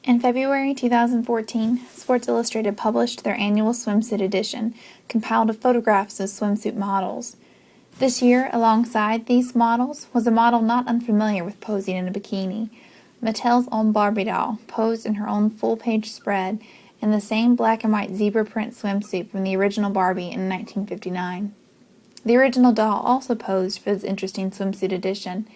In February 2014, Sports Illustrated published their annual swimsuit edition, compiled of photographs of swimsuit models. This year, alongside these models, was a model not unfamiliar with posing in a bikini. Mattel's own Barbie doll posed in her own full-page spread in the same black and white zebra print swimsuit from the original Barbie in 1959. The original doll also posed for this interesting swimsuit edition.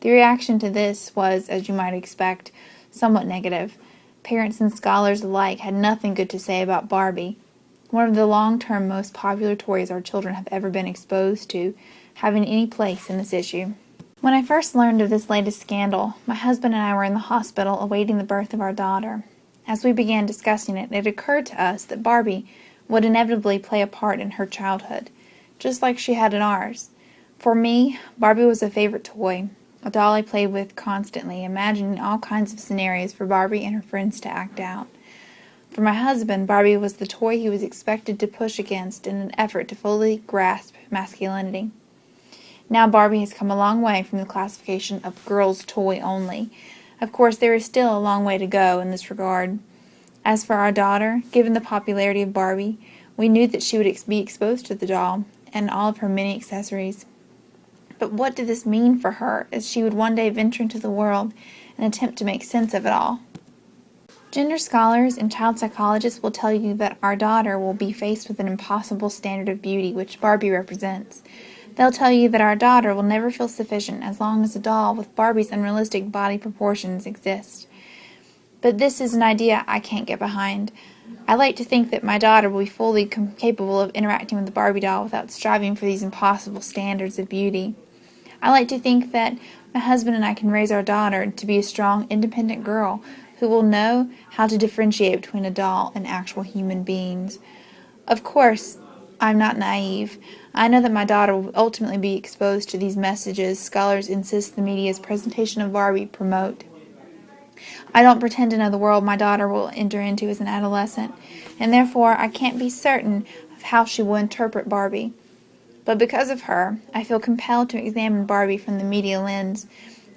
The reaction to this was, as you might expect, somewhat negative. Parents and scholars alike had nothing good to say about Barbie, one of the long-term most popular toys our children have ever been exposed to, having any place in this issue. When I first learned of this latest scandal, my husband and I were in the hospital awaiting the birth of our daughter. As we began discussing it, it occurred to us that Barbie would inevitably play a part in her childhood, just like she had in ours. For me, Barbie was a favorite toy, a doll I played with constantly, imagining all kinds of scenarios for Barbie and her friends to act out. For my husband, Barbie was the toy he was expected to push against in an effort to fully grasp masculinity. Now Barbie has come a long way from the classification of girls' toy only. Of course, there is still a long way to go in this regard. As for our daughter, given the popularity of Barbie, we knew that she would be exposed to the doll and all of her many accessories. But what did this mean for her as she would one day venture into the world and attempt to make sense of it all? Gender scholars and child psychologists will tell you that our daughter will be faced with an impossible standard of beauty which Barbie represents. They'll tell you that our daughter will never feel sufficient as long as a doll with Barbie's unrealistic body proportions exists. But this is an idea I can't get behind. I like to think that my daughter will be fully capable of interacting with the Barbie doll without striving for these impossible standards of beauty. I like to think that my husband and I can raise our daughter to be a strong, independent girl who will know how to differentiate between a doll and actual human beings. Of course, I'm not naive. I know that my daughter will ultimately be exposed to these messages scholars insist the media's presentation of Barbie promote. I don't pretend to know the world my daughter will enter into as an adolescent, and therefore I can't be certain of how she will interpret Barbie. But because of her, I feel compelled to examine Barbie from the media lens.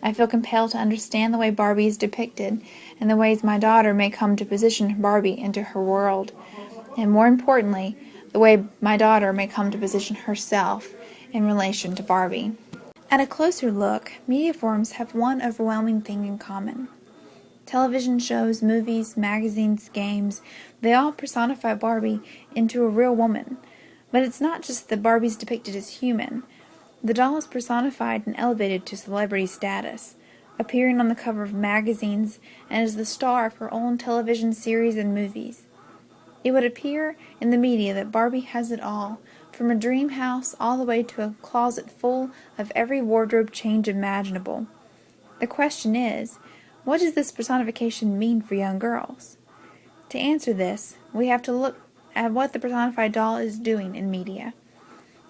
I feel compelled to understand the way Barbie is depicted and the ways my daughter may come to position Barbie into her world. And more importantly, the way my daughter may come to position herself in relation to Barbie. At a closer look, media forms have one overwhelming thing in common. Television shows, movies, magazines, games, they all personify Barbie into a real woman. But it's not just that Barbie's depicted as human. The doll is personified and elevated to celebrity status, appearing on the cover of magazines and as the star of her own television series and movies. It would appear in the media that Barbie has it all, from a dream house all the way to a closet full of every wardrobe change imaginable. The question is, what does this personification mean for young girls? To answer this, we have to look at what the personified doll is doing in media.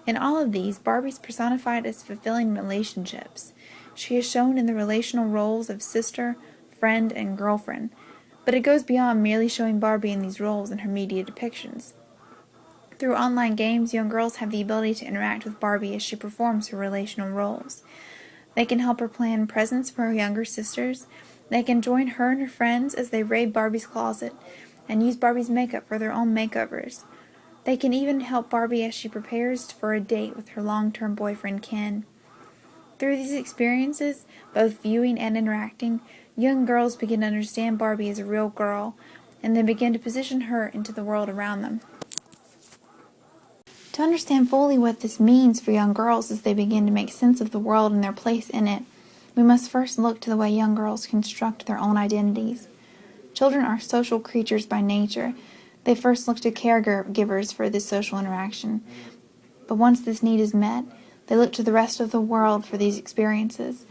In all of these, Barbie's personified as fulfilling relationships. She is shown in the relational roles of sister, friend, and girlfriend, but it goes beyond merely showing Barbie in these roles in her media depictions. Through online games, young girls have the ability to interact with Barbie as she performs her relational roles. They can help her plan presents for her younger sisters. They can join her and her friends as they raid Barbie's closet and use Barbie's makeup for their own makeovers. They can even help Barbie as she prepares for a date with her long-term boyfriend Ken. Through these experiences, both viewing and interacting, young girls begin to understand Barbie as a real girl, and they begin to position her into the world around them. To understand fully what this means for young girls as they begin to make sense of the world and their place in it, we must first look to the way young girls construct their own identities. Children are social creatures by nature. They first look to caregivers for this social interaction. But once this need is met, they look to the rest of the world for these experiences.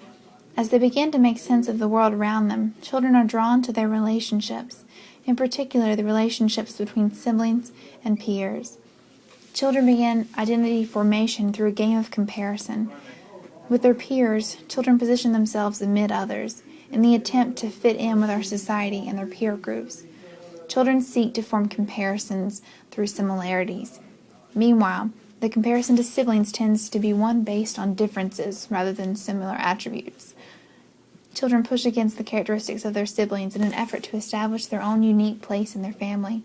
As they begin to make sense of the world around them, children are drawn to their relationships, in particular the relationships between siblings and peers. Children begin identity formation through a game of comparison. With their peers, children position themselves amid others in the attempt to fit in with our society and their peer groups. Children seek to form comparisons through similarities. Meanwhile, the comparison to siblings tends to be one based on differences rather than similar attributes. Children push against the characteristics of their siblings in an effort to establish their own unique place in their family.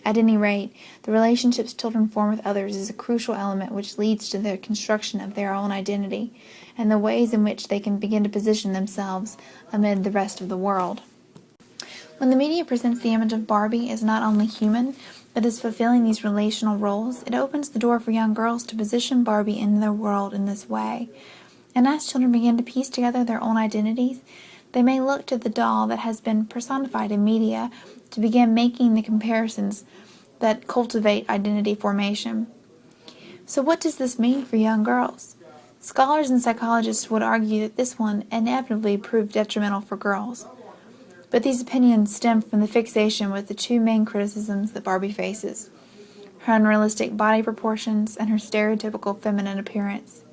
At any rate, the relationships children form with others is a crucial element which leads to the construction of their own identity and the ways in which they can begin to position themselves amid the rest of the world. When the media presents the image of Barbie as not only human, but as fulfilling these relational roles, it opens the door for young girls to position Barbie in their world in this way. And as children begin to piece together their own identities, they may look to the doll that has been personified in media to begin making the comparisons that cultivate identity formation. So what does this mean for young girls? Scholars and psychologists would argue that this will inevitably prove detrimental for girls. But these opinions stem from the fixation with the two main criticisms that Barbie faces: her unrealistic body proportions and her stereotypical feminine appearance.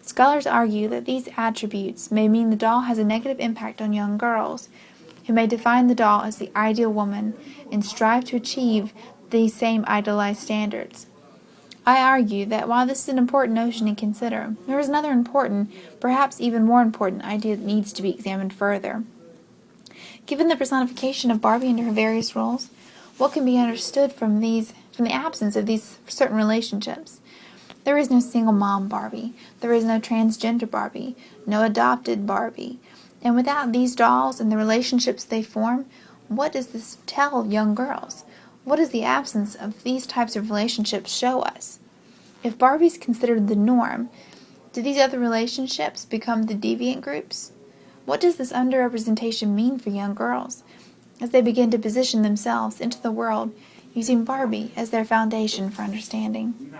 Scholars argue that these attributes may mean the doll has a negative impact on young girls, who may define the doll as the ideal woman and strive to achieve these same idealized standards. I argue that while this is an important notion to consider, there is another important, perhaps even more important, idea that needs to be examined further. Given the personification of Barbie and her various roles, what can be understood from the absence of these certain relationships? There is no single mom Barbie. There is no transgender Barbie. No adopted Barbie. And without these dolls and the relationships they form, what does this tell young girls? What does the absence of these types of relationships show us? If Barbie is considered the norm, do these other relationships become the deviant groups? What does this underrepresentation mean for young girls as they begin to position themselves into the world using Barbie as their foundation for understanding?